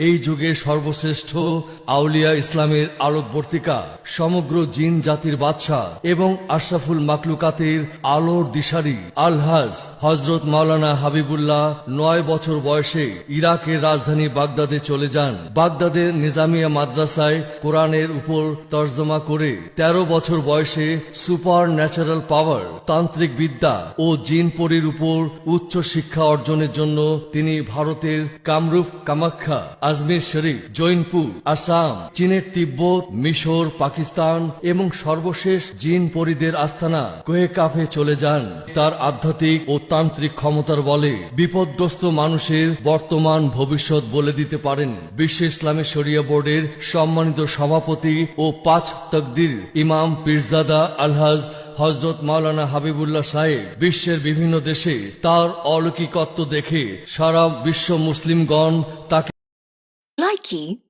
এই যুগের সর্বশ্রেষ্ঠ আউলিয়া ইসলামের আলোকবর্তিকা, সমগ্র জিন জাতির বাদশাহ এবং আশরাফুল মাকলুকাতের আলোর দিশারি আলহাজ হজরত মাওলানা হাবিবুল্লাহ ৯ বছর বয়সে ইরাকের রাজধানী বাগদাদে চলে যান। বাগদাদের নিজামিয়া মাদ্রাসায় কোরআনের উপর তর্জমা করে ১৩ বছর বয়সে সুপার ন্যাচারাল পাওয়ার, তান্ত্রিক বিদ্যা ও জিন পরীর উপর উচ্চ শিক্ষা অর্জনের জন্য তিনি ভারতের কামরূপ, কামাখ্যা, আজমির শরীফ, জৈনপুর, আসাম, চীনের তিব্বত, মিশর, পাকিস্তান এবং সর্বশেষ জিন পরীদের আস্তানা কোহেকাফে চলে যান। তার আধ্যাত্মিক ও তান্ত্রিক ক্ষমতার বলে বিপদগ্রস্ত মানুষের বর্তমান ভবিষ্যৎ বলে দিতে পারেন। বিশ্ব ইসলামী শরিয়া বোর্ডের সম্মানিত সভাপতি ও ৫ তকদির ইমাম পীরজাদা আলহাজ হজরত মাওলানা হাবিবুল্লাহ সাহেব বিশ্বের বিভিন্ন দেশে তার অলৌকিকত্ব দেখে সারা বিশ্ব মুসলিমগণ তাকে Likey